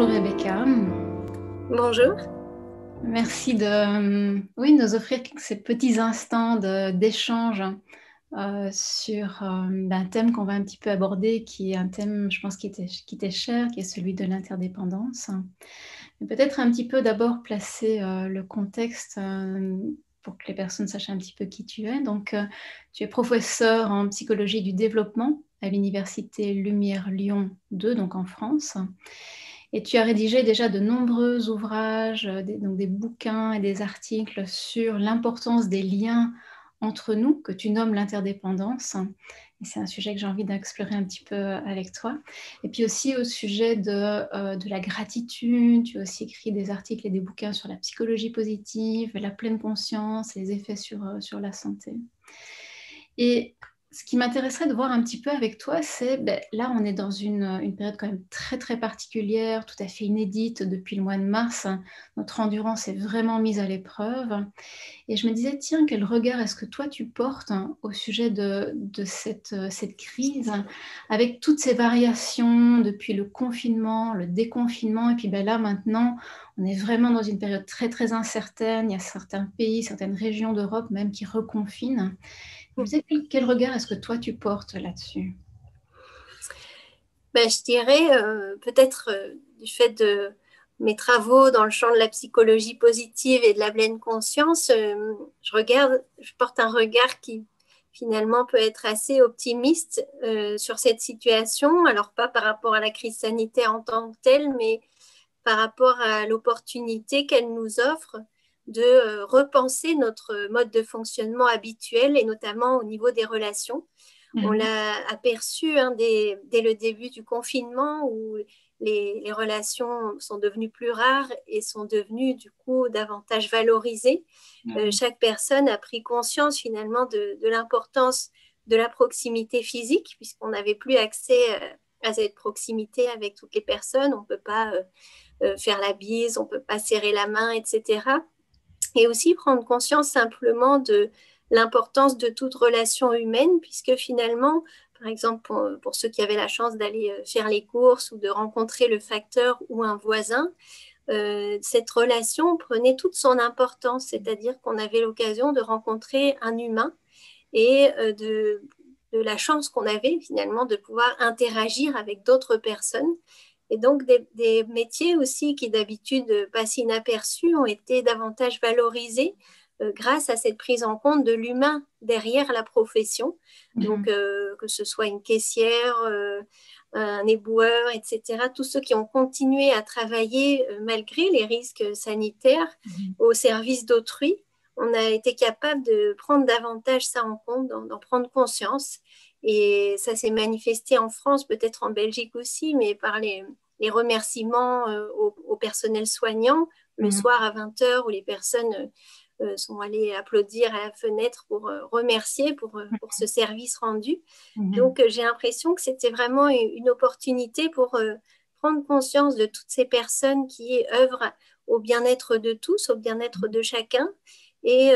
Bonjour Rebecca. Bonjour. Merci de nous offrir ces petits instants d'échange sur un thème qu'on va un petit peu aborder, qui est un thème, je pense, qui t'est cher, qui est celui de l'interdépendance. Mais peut-être un petit peu d'abord placer le contexte pour que les personnes sachent un petit peu qui tu es. Donc, tu es professeur en psychologie du développement à l'université Lumière Lyon 2, donc en France. Et tu as rédigé déjà de nombreux ouvrages, donc des bouquins et des articles sur l'importance des liens entre nous, que tu nommes l'interdépendance. Et c'est un sujet que j'ai envie d'explorer un petit peu avec toi. Et puis aussi au sujet de la gratitude, tu as aussi écrit des articles et des bouquins sur la psychologie positive, la pleine conscience, les effets sur la santé. Et ce qui m'intéresserait de voir un petit peu avec toi, c'est, là, on est dans une période quand même très, très particulière, tout à fait inédite depuis le mois de mars. Notre endurance est vraiment mise à l'épreuve. Et je me disais, tiens, quel regard est-ce que toi, tu portes au sujet de cette crise, avec toutes ces variations depuis le confinement, le déconfinement, et puis là, maintenant, on est vraiment dans une période très, très incertaine. Il y a certains pays, certaines régions d'Europe même qui reconfinent. Je me disais, quel regard est-ce que toi tu portes là-dessus? Je dirais peut-être du fait de mes travaux dans le champ de la psychologie positive et de la pleine conscience, je porte un regard qui finalement peut être assez optimiste sur cette situation. Alors pas par rapport à la crise sanitaire en tant que telle, mais par rapport à l'opportunité qu'elle nous offre de repenser notre mode de fonctionnement habituel et notamment au niveau des relations. On l'a aperçu dès le début du confinement où les relations sont devenues plus rares et sont devenues du coup davantage valorisées. Chaque personne a pris conscience finalement de l'importance de la proximité physique puisqu'on n'avait plus accès à cette proximité avec toutes les personnes. On ne peut pas faire la bise, on ne peut pas serrer la main, etc. Et aussi prendre conscience simplement de l'importance de toute relation humaine, puisque finalement, par exemple, pour ceux qui avaient la chance d'aller faire les courses ou de rencontrer le facteur ou un voisin, cette relation prenait toute son importance, c'est-à-dire qu'on avait l'occasion de rencontrer un humain et de la chance qu'on avait finalement de pouvoir interagir avec d'autres personnes. Et donc des métiers aussi qui d'habitude passent inaperçus ont été davantage valorisés grâce à cette prise en compte de l'humain derrière la profession. Donc que ce soit une caissière, un éboueur, etc. Tous ceux qui ont continué à travailler malgré les risques sanitaires au service d'autrui, on a été capable de prendre davantage ça en compte, d'en prendre conscience. Et ça s'est manifesté en France, peut-être en Belgique aussi, mais par les remerciements au personnel soignant le soir à 20h où les personnes sont allées applaudir à la fenêtre pour remercier pour ce service rendu. Donc j'ai l'impression que c'était vraiment une opportunité pour prendre conscience de toutes ces personnes qui œuvrent au bien-être de tous, au bien-être de chacun et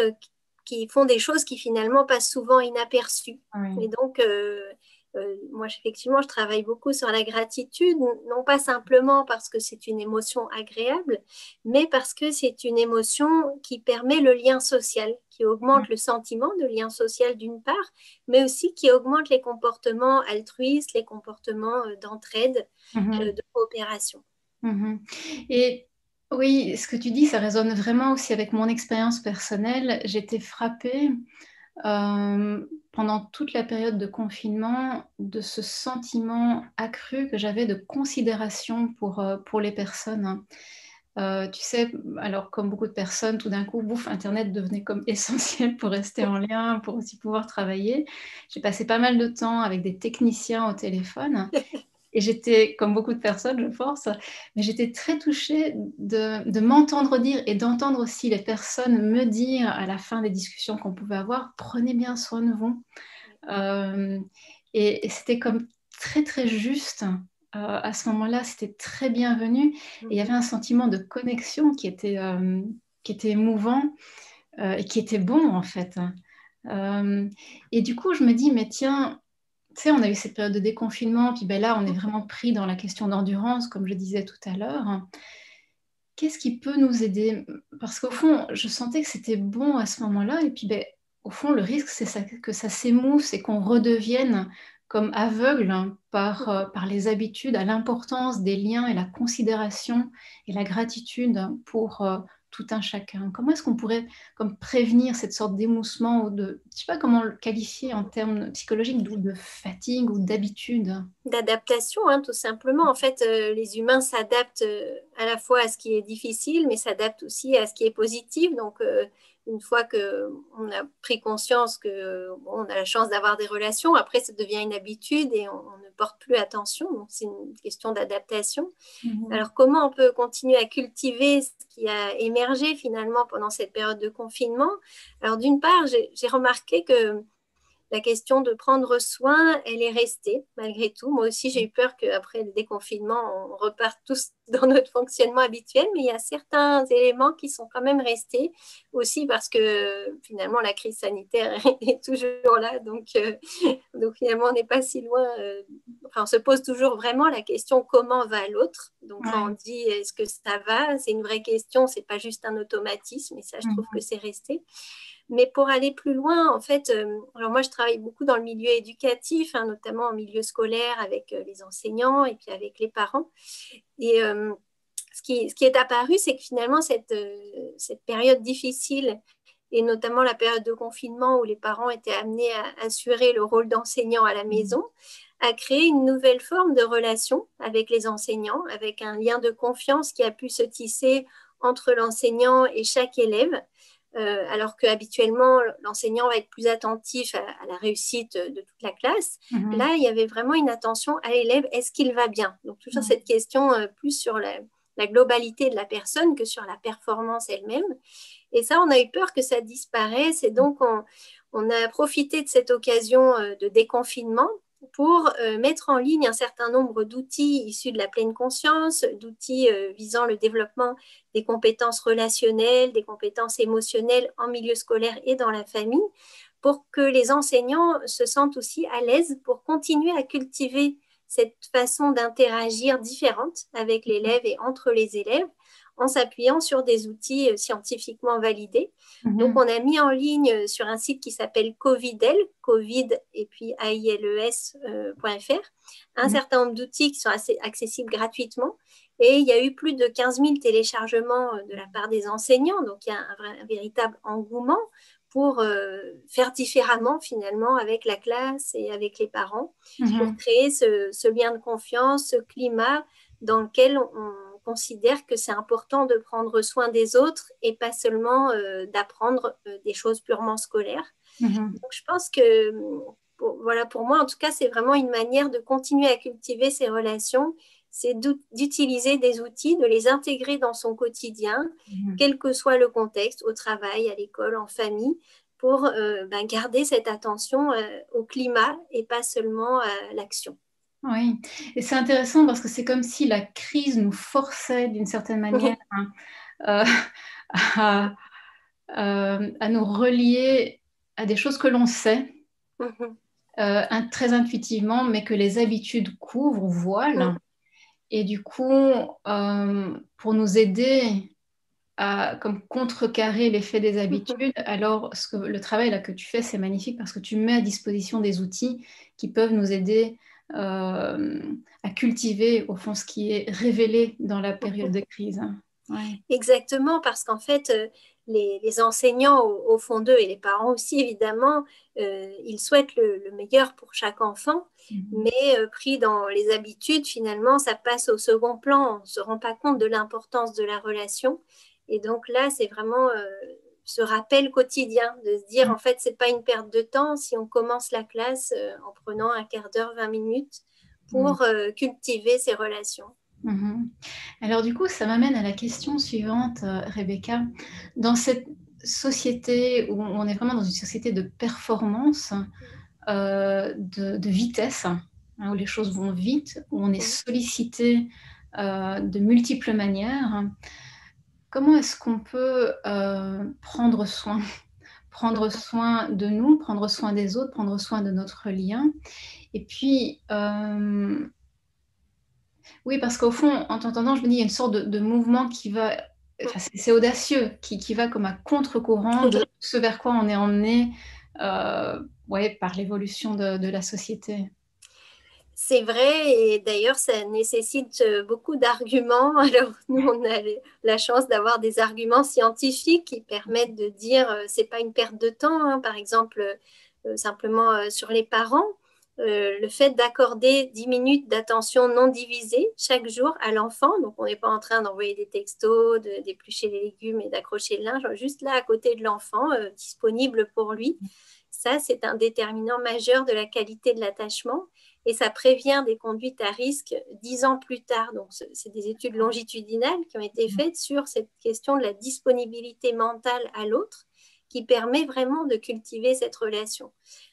qui font des choses qui finalement passent souvent inaperçues. Et donc, moi, effectivement, je travaille beaucoup sur la gratitude, non pas simplement parce que c'est une émotion agréable, mais parce que c'est une émotion qui permet le lien social, qui augmente le sentiment de lien social d'une part, mais aussi qui augmente les comportements altruistes, les comportements d'entraide, de coopération. Et oui, ce que tu dis, ça résonne vraiment aussi avec mon expérience personnelle. J'étais frappée pendant toute la période de confinement de ce sentiment accru que j'avais de considération pour les personnes. Tu sais, alors comme beaucoup de personnes, tout d'un coup, Internet devenait comme essentiel pour rester en lien, pour aussi pouvoir travailler. J'ai passé pas mal de temps avec des techniciens au téléphone. Et j'étais, comme beaucoup de personnes, je pense, mais j'étais très touchée de m'entendre dire et d'entendre aussi les personnes me dire à la fin des discussions qu'on pouvait avoir, prenez bien soin de vous. Et c'était comme très, très juste. À ce moment-là, c'était très bienvenu. Et il y avait un sentiment de connexion qui était émouvant et qui était bon, en fait. Et du coup, je me dis, mais tiens, tu sais, on a eu cette période de déconfinement, puis ben là, on est vraiment pris dans la question d'endurance, comme je disais tout à l'heure. Qu'est-ce qui peut nous aider? Parce qu'au fond, je sentais que c'était bon à ce moment-là, et puis ben, au fond, le risque, c'est ça, que ça s'émousse et qu'on redevienne comme aveugle par les habitudes à l'importance des liens et la considération et la gratitude pour tout un chacun. Comment est-ce qu'on pourrait comme prévenir cette sorte d'émoussement ou de, je sais pas comment le qualifier en termes psychologiques, de fatigue ou d'habitude? D'adaptation, hein, tout simplement. En fait, les humains s'adaptent à la fois à ce qui est difficile, mais s'adaptent aussi à ce qui est positif. Donc, une fois qu'on a pris conscience que bon, on a la chance d'avoir des relations, après, ça devient une habitude et on ne porte plus attention. Donc, c'est une question d'adaptation. Mhm. Alors, comment on peut continuer à cultiver ce qui a émergé finalement pendant cette période de confinement? Alors, d'une part, j'ai remarqué que la question de prendre soin, elle est restée malgré tout. Moi aussi, j'ai eu peur qu'après le déconfinement, on reparte tous dans notre fonctionnement habituel, mais il y a certains éléments qui sont quand même restés aussi parce que finalement, la crise sanitaire est toujours là. Donc finalement, on n'est pas si loin. Enfin, on se pose toujours vraiment la question comment va l'autre. Donc quand on Ouais. dit est-ce que ça va, c'est une vraie question, c'est pas juste un automatisme, et ça, je trouve que Mhm. c'est resté. Mais pour aller plus loin, en fait, alors moi je travaille beaucoup dans le milieu éducatif, hein, notamment en milieu scolaire avec les enseignants et puis avec les parents. Et ce qui est apparu, c'est que finalement cette période difficile, et notamment la période de confinement où les parents étaient amenés à assurer le rôle d'enseignant à la Mhm. maison, a créé une nouvelle forme de relation avec les enseignants, avec un lien de confiance qui a pu se tisser entre l'enseignant et chaque élève. Alors qu'habituellement, l'enseignant va être plus attentif à la réussite de toute la classe. Mhm. Là, il y avait vraiment une attention à l'élève, est-ce qu'il va bien? Donc toujours Mhm. cette question plus sur la globalité de la personne que sur la performance elle-même. Et ça, on a eu peur que ça disparaisse. Et donc, on a profité de cette occasion de déconfinement pour mettre en ligne un certain nombre d'outils issus de la pleine conscience, d'outils visant le développement des compétences relationnelles, des compétences émotionnelles en milieu scolaire et dans la famille, pour que les enseignants se sentent aussi à l'aise pour continuer à cultiver cette façon d'interagir différente avec l'élève et entre les élèves en s'appuyant sur des outils scientifiquement validés. Donc, Mhm. on a mis en ligne sur un site qui s'appelle Covidel, Covid et puis AILES.fr, un Mhm. certain nombre d'outils qui sont assez accessibles gratuitement. Et il y a eu plus de 15 000 téléchargements de la part des enseignants. Donc, il y a un véritable engouement pour faire différemment finalement avec la classe et avec les parents, pour Mhm. créer ce lien de confiance, ce climat dans lequel on considère que c'est important de prendre soin des autres et pas seulement d'apprendre des choses purement scolaires. Mhm. Donc je pense que voilà, pour moi en tout cas, c'est vraiment une manière de continuer à cultiver ces relations, c'est d'utiliser des outils, de les intégrer dans son quotidien, Mhm. quel que soit le contexte, au travail, à l'école, en famille, pour garder cette attention au climat et pas seulement à l'action. Oui, et c'est intéressant parce que c'est comme si la crise nous forçait d'une certaine manière euh, à, à nous relier à des choses que l'on sait très intuitivement, mais que les habitudes couvrent ou voilent. Et du coup, pour nous aider à comme contrecarrer l'effet des habitudes, alors le travail là que tu fais, c'est magnifique parce que tu mets à disposition des outils qui peuvent nous aider euh, à cultiver au fond ce qui est révélé dans la période de crise. Ouais. Exactement, parce qu'en fait, les enseignants, au fond d'eux, et les parents aussi, évidemment, ils souhaitent le meilleur pour chaque enfant, Mhm. mais pris dans les habitudes, finalement, ça passe au second plan. On ne se rend pas compte de l'importance de la relation. Et donc là, c'est vraiment ce rappel quotidien de se dire, en fait, c'est pas une perte de temps si on commence la classe en prenant un quart d'heure, 20 minutes Mhm. pour cultiver ces relations. Mhm. Alors du coup, ça m'amène à la question suivante, Rebecca. Dans cette société où on est vraiment dans une société de performance, de vitesse, hein, où les choses vont vite, où on est Mhm. sollicité de multiples manières, comment est-ce qu'on peut prendre soin, prendre soin de nous, prendre soin des autres, prendre soin de notre lien. Et puis, oui, parce qu'au fond, en t'entendant, je me dis, il y a une sorte de mouvement qui va, enfin, c'est audacieux, qui va comme à contre-courant de ce vers quoi on est emmené, ouais, par l'évolution de la société. C'est vrai, et d'ailleurs, ça nécessite beaucoup d'arguments. Alors, nous, on a la chance d'avoir des arguments scientifiques qui permettent de dire c'est pas une perte de temps. Hein. Par exemple, simplement sur les parents, le fait d'accorder 10 minutes d'attention non divisée chaque jour à l'enfant. Donc, on n'est pas en train d'envoyer des textos, d'éplucher les légumes et d'accrocher le linge, juste là à côté de l'enfant, disponible pour lui. Ça, c'est un déterminant majeur de la qualité de l'attachement. Et ça prévient des conduites à risque 10 ans plus tard. Donc, c'est des études longitudinales qui ont été faites sur cette question de la disponibilité mentale à l'autre qui permet vraiment de cultiver cette relation.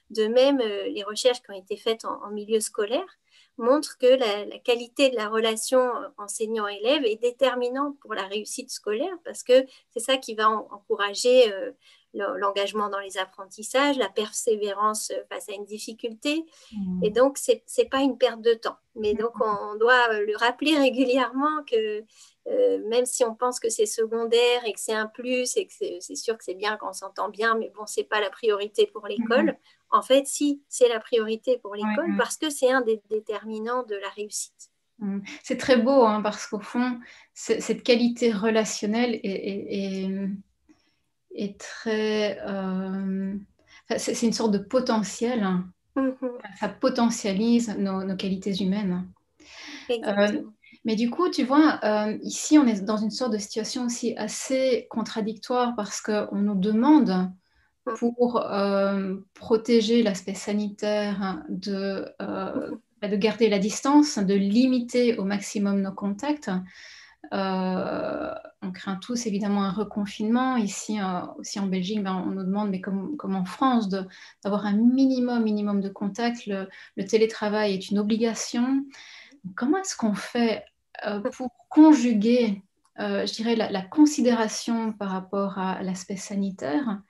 De même, les recherches qui ont été faites en milieu scolaire montrent que la qualité de la relation enseignant-élève est déterminante pour la réussite scolaire parce que c'est ça qui va encourager l'engagement dans les apprentissages, la persévérance face à une difficulté. Et donc, ce n'est pas une perte de temps. Mais donc, on doit le rappeler régulièrement que même si on pense que c'est secondaire et que c'est un plus et que c'est sûr que c'est bien quand on s'entend bien, mais bon, ce n'est pas la priorité pour l'école. En fait, si, c'est la priorité pour l'école parce que c'est un des déterminants de la réussite. C'est très beau, hein, parce qu'au fond, cette qualité relationnelle est très... c'est une sorte de potentiel. Ça potentialise nos qualités humaines. Mais du coup, tu vois, ici, on est dans une sorte de situation aussi assez contradictoire parce qu'on nous demande, pour protéger l'aspect sanitaire, de garder la distance, de limiter au maximum nos contacts. On craint tous évidemment un reconfinement. Ici, aussi en Belgique, on nous demande, mais comme en France, d'avoir un minimum de contacts. Le télétravail est une obligation. Comment est-ce qu'on fait pour conjuguer, je dirais, la considération par rapport à l'aspect sanitaire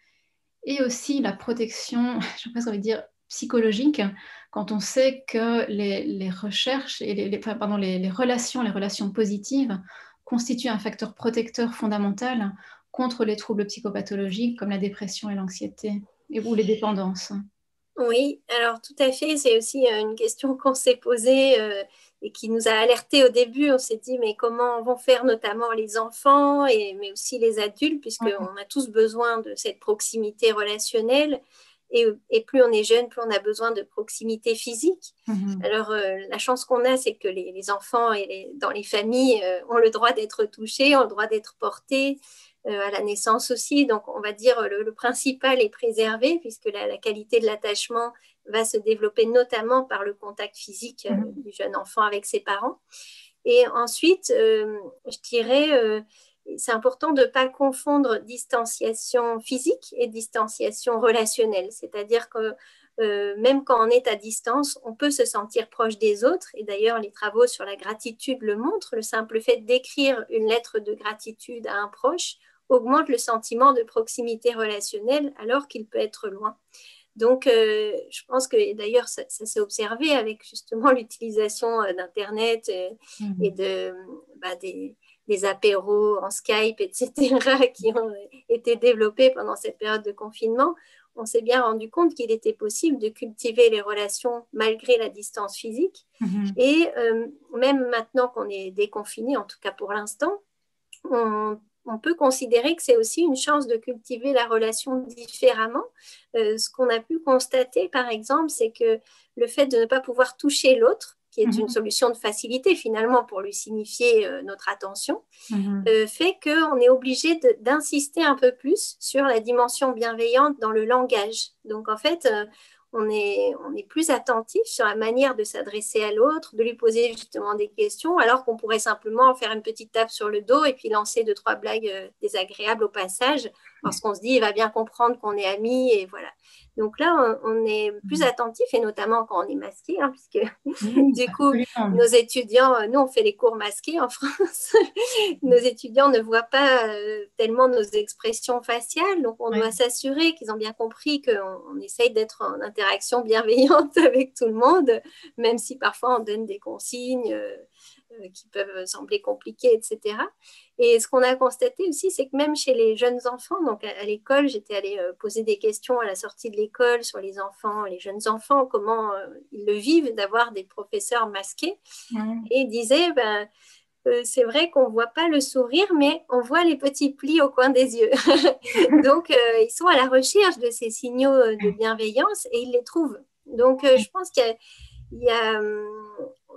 et aussi la protection, je pense qu'on va dire psychologique, quand on sait que les recherches et les relations positives constituent un facteur protecteur fondamental contre les troubles psychopathologiques comme la dépression et l'anxiété ou les dépendances. Oui, alors tout à fait, c'est aussi une question qu'on s'est posée et qui nous a alertés au début. On s'est dit, mais comment vont faire notamment les enfants, mais aussi les adultes, puisqu'on a tous besoin de cette proximité relationnelle. Et plus on est jeune, plus on a besoin de proximité physique. Alors, la chance qu'on a, c'est que les enfants dans les familles ont le droit d'être touchés, ont le droit d'être portés. À la naissance aussi. Donc, on va dire le principal est préservé puisque la qualité de l'attachement va se développer notamment par le contact physique du jeune enfant avec ses parents. Et ensuite, je dirais, c'est important de ne pas confondre distanciation physique et distanciation relationnelle. C'est-à-dire que même quand on est à distance, on peut se sentir proche des autres. Et d'ailleurs, les travaux sur la gratitude le montrent. Le simple fait d'écrire une lettre de gratitude à un proche augmente le sentiment de proximité relationnelle alors qu'il peut être loin. Donc, je pense que d'ailleurs, ça s'est observé avec justement l'utilisation d'Internet et des apéros en Skype, etc., qui ont été développés pendant cette période de confinement. On s'est bien rendu compte qu'il était possible de cultiver les relations malgré la distance physique. Et même maintenant qu'on est déconfiné, en tout cas pour l'instant, on peut considérer que c'est aussi une chance de cultiver la relation différemment. Ce qu'on a pu constater, par exemple, c'est que le fait de ne pas pouvoir toucher l'autre, qui est une solution de facilité finalement pour lui signifier notre attention, fait qu'on est obligé d'insister un peu plus sur la dimension bienveillante dans le langage. Donc en fait, on est plus attentif sur la manière de s'adresser à l'autre, de lui poser justement des questions, alors qu'on pourrait simplement faire une petite tape sur le dos et puis lancer 2-3 blagues désagréables au passage. parce qu'on se dit, il va bien comprendre qu'on est amis, et voilà. Donc là, on est plus attentif, et notamment quand on est masqué, hein, puisque Oui, du coup, absolument. nos étudiants, nous, on fait les cours masqués en France, nos étudiants ne voient pas tellement nos expressions faciales, donc on Ouais. doit s'assurer qu'ils ont bien compris qu'on essaye d'être en interaction bienveillante avec tout le monde, même si parfois on donne des consignes qui peuvent sembler compliquées, etc. Et ce qu'on a constaté aussi, c'est que même chez les jeunes enfants, donc à l'école, j'étais allée poser des questions à la sortie de l'école sur les enfants, les jeunes enfants, comment ils le vivent d'avoir des professeurs masqués. Ouais. Et ils disaient, ben, c'est vrai qu'on ne voit pas le sourire, mais on voit les petits plis au coin des yeux. Donc, ils sont à la recherche de ces signaux de bienveillance et ils les trouvent. Donc, je pense qu'il y a,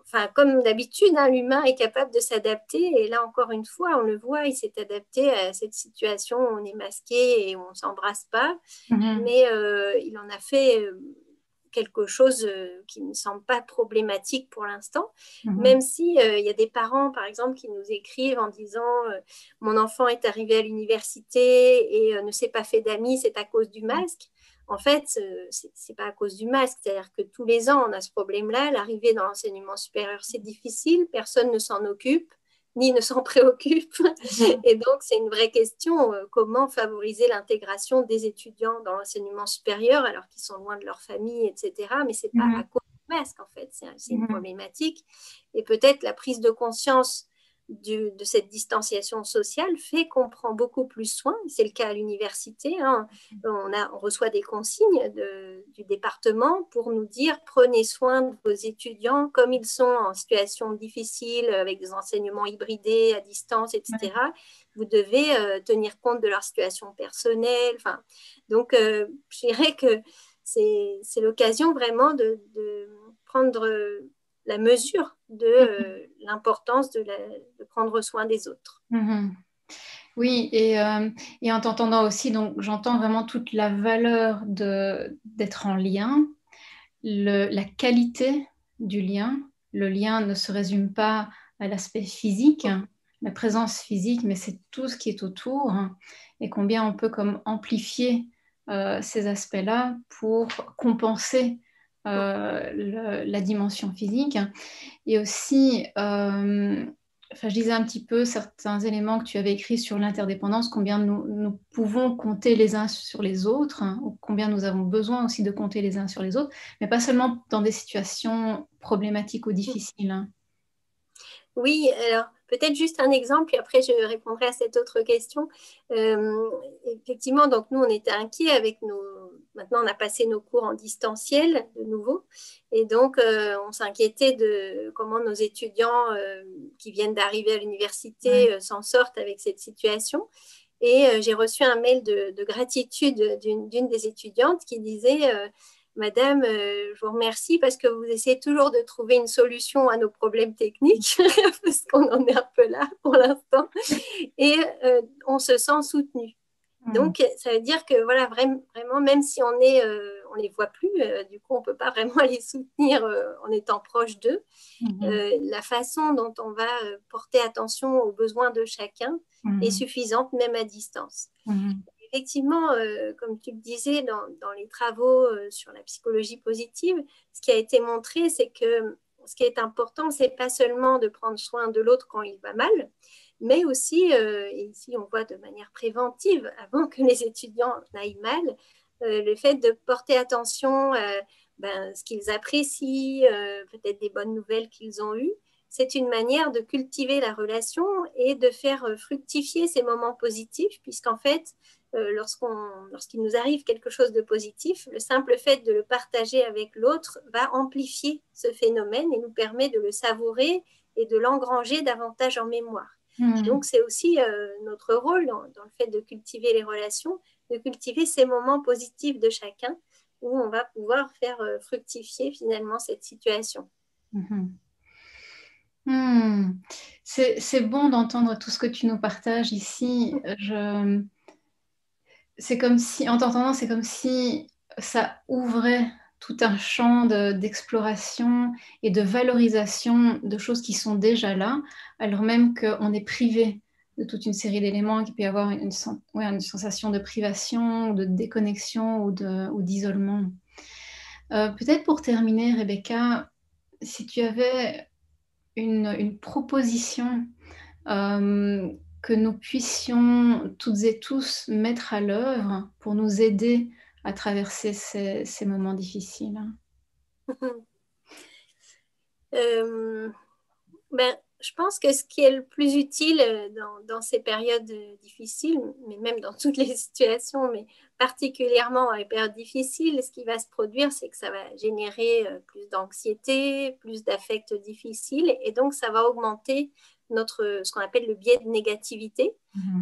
enfin, comme d'habitude, hein, l'humain est capable de s'adapter. Et là, encore une fois, on le voit, il s'est adapté à cette situation où on est masqué et où on ne s'embrasse pas. Mhm. Mais il en a fait quelque chose qui ne me semble pas problématique pour l'instant, Mhm. même si y a des parents, par exemple, qui nous écrivent en disant mon enfant est arrivé à l'université et ne s'est pas fait d'amis, c'est à cause du masque. En fait, c'est pas à cause du masque, c'est-à-dire que tous les ans, on a ce problème-là. L'arrivée dans l'enseignement supérieur, c'est difficile, personne ne s'en occupe, ni ne s'en préoccupe. Mhm. Et donc, c'est une vraie question, comment favoriser l'intégration des étudiants dans l'enseignement supérieur alors qu'ils sont loin de leur famille, etc. Mais ce n'est pas à Mhm. cause du masque, en fait, c'est une Mhm. problématique. Et peut-être la prise de conscience de cette distanciation sociale fait qu'on prend beaucoup plus soin. C'est le cas à l'université. Hein. On reçoit des consignes du département pour nous dire prenez soin de vos étudiants comme ils sont en situation difficile avec des enseignements hybridés à distance, Ouais. etc. Vous devez tenir compte de leur situation personnelle. Enfin, donc, je dirais que c'est l'occasion vraiment de prendre la mesure de l'importance de prendre soin des autres. Mhm. Oui, et en t'entendant aussi, donc j'entends vraiment toute la valeur d'être en lien, la qualité du lien. Le lien ne se résume pas à l'aspect physique, hein, la présence physique, mais c'est tout ce qui est autour, hein, et combien on peut comme amplifier ces aspects-là pour compenser la dimension physique. Et aussi, enfin, je disais un petit peu certains éléments que tu avais écrits sur l'interdépendance, combien nous pouvons compter les uns sur les autres, hein, ou combien nous avons besoin aussi de compter les uns sur les autres, mais pas seulement dans des situations problématiques ou difficiles, hein. Oui, alors peut-être juste un exemple, puis après je répondrai à cette autre question. Effectivement, donc nous, on était inquiets avec nos... Maintenant, on a passé nos cours en distanciel de nouveau, et donc on s'inquiétait de comment nos étudiants qui viennent d'arriver à l'université Ouais. s'en sortent avec cette situation. Et j'ai reçu un mail de gratitude d'une des étudiantes qui disait Madame, je vous remercie parce que vous essayez toujours de trouver une solution à nos problèmes techniques, parce qu'on en est un peu là pour l'instant, et on se sent soutenu. Mm. Donc, ça veut dire que voilà, vraiment, même si on les voit plus, du coup, on peut pas vraiment les soutenir en étant proche d'eux. Mhm. La façon dont on va porter attention aux besoins de chacun est Mhm. suffisante, même à distance. Mhm. Effectivement, comme tu le disais dans les travaux sur la psychologie positive, ce qui a été montré, c'est que ce qui est important, c'est pas seulement de prendre soin de l'autre quand il va mal, mais aussi, et ici on voit de manière préventive, avant que les étudiants n'aillent mal, le fait de porter attention à ce qu'ils apprécient, peut-être des bonnes nouvelles qu'ils ont eues. C'est une manière de cultiver la relation et de faire fructifier ces moments positifs, puisqu'en fait, lorsqu'il nous arrive quelque chose de positif, le simple fait de le partager avec l'autre va amplifier ce phénomène et nous permet de le savourer et de l'engranger davantage en mémoire. Donc, Mhm. c'est aussi notre rôle dans le fait de cultiver les relations, de cultiver ces moments positifs de chacun où on va pouvoir faire fructifier finalement cette situation. Mhm. Hmm. C'est bon d'entendre tout ce que tu nous partages ici. C'est comme si, en t'entendant, c'est comme si ça ouvrait tout un champ d'exploration et de valorisation de choses qui sont déjà là, alors même qu'on est privé de toute une série d'éléments, qu'il peut y avoir une sensation de privation, de déconnexion ou d'isolement. Peut-être pour terminer, Rebecca, si tu avais une proposition que nous puissions toutes et tous mettre à l'œuvre pour nous aider à traverser ces moments difficiles. Je pense que ce qui est le plus utile dans ces périodes difficiles, mais même dans toutes les situations, mais particulièrement dans les périodes difficiles, ce qui va se produire, c'est que ça va générer plus d'anxiété, plus d'affects difficiles, et donc ça va augmenter ce qu'on appelle le biais de négativité.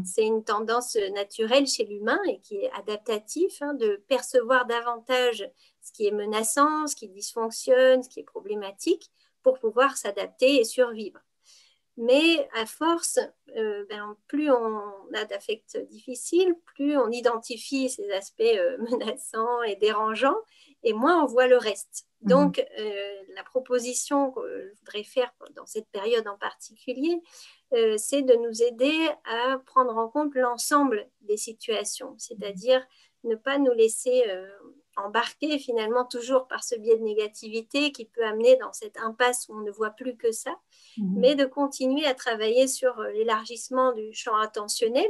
C'est une tendance naturelle chez l'humain et qui est adaptatif, de percevoir davantage ce qui est menaçant, ce qui dysfonctionne, ce qui est problématique, pour pouvoir s'adapter et survivre. Mais à force, plus on a d'affects difficiles, plus on identifie ces aspects menaçants et dérangeants, et moins on voit le reste. Donc, la proposition que je voudrais faire dans cette période en particulier, c'est de nous aider à prendre en compte l'ensemble des situations, c'est-à-dire ne pas nous laisser embarquer finalement toujours par ce biais de négativité qui peut amener dans cette impasse où on ne voit plus que ça, mais de continuer à travailler sur l'élargissement du champ attentionnel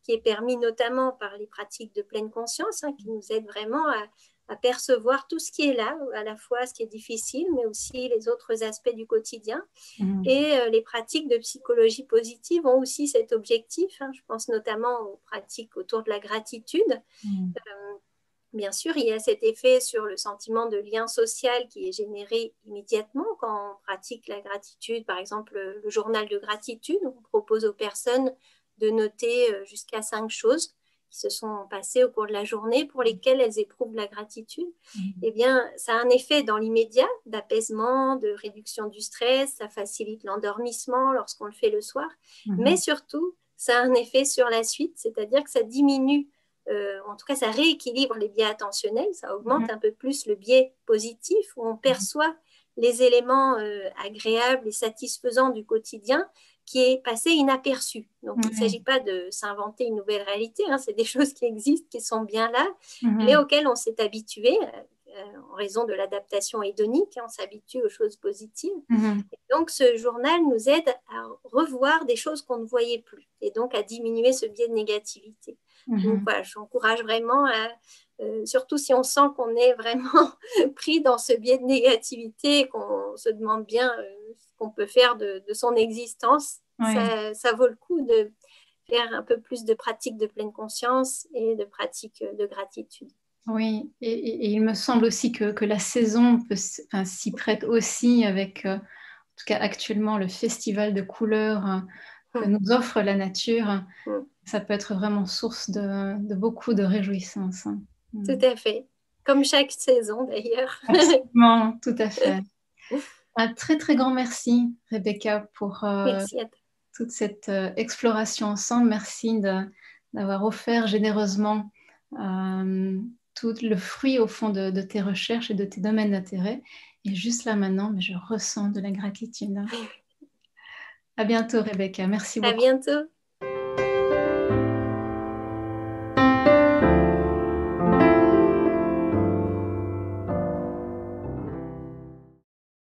qui est permis notamment par les pratiques de pleine conscience, qui nous aident vraiment à percevoir tout ce qui est là, à la fois ce qui est difficile, mais aussi les autres aspects du quotidien. Et les pratiques de psychologie positive ont aussi cet objectif. Je pense notamment aux pratiques autour de la gratitude. Bien sûr, il y a cet effet sur le sentiment de lien social qui est généré immédiatement quand on pratique la gratitude. Par exemple, le journal de gratitude, on propose aux personnes de noter jusqu'à 5 choses qui se sont passées au cours de la journée pour lesquelles elles éprouvent la gratitude. Eh bien, ça a un effet dans l'immédiat d'apaisement, de réduction du stress, ça facilite l'endormissement lorsqu'on le fait le soir, mais surtout, ça a un effet sur la suite, c'est-à-dire que ça diminue en tout cas, ça rééquilibre les biais attentionnels, ça augmente un peu plus le biais positif où on perçoit les éléments agréables et satisfaisants du quotidien qui est passé inaperçu. Donc, il ne s'agit pas de s'inventer une nouvelle réalité, c'est des choses qui existent, qui sont bien là, mais auxquelles on s'est habitué en raison de l'adaptation hédonique, on s'habitue aux choses positives. Et donc, ce journal nous aide à revoir des choses qu'on ne voyait plus et donc à diminuer ce biais de négativité. Donc voilà, j'encourage vraiment surtout si on sent qu'on est vraiment pris dans ce biais de négativité et qu'on se demande bien ce qu'on peut faire de son existence, ça vaut le coup de faire un peu plus de pratiques de pleine conscience et de pratiques de gratitude. Oui, et il me semble aussi que la saison s'y prête aussi avec, en tout cas actuellement, le festival de couleurs que nous offre la nature. Ça peut être vraiment source de beaucoup de réjouissance. Tout à fait. Comme chaque saison, d'ailleurs. Absolument, tout à fait. Un très, très grand merci, Rebecca, pour merci à toi. toute cette exploration ensemble. Merci d'avoir offert généreusement tout le fruit, au fond, de tes recherches et de tes domaines d'intérêt. Et juste là, maintenant, mais je ressens de la gratitude. À bientôt, Rebecca. Merci beaucoup. À bientôt.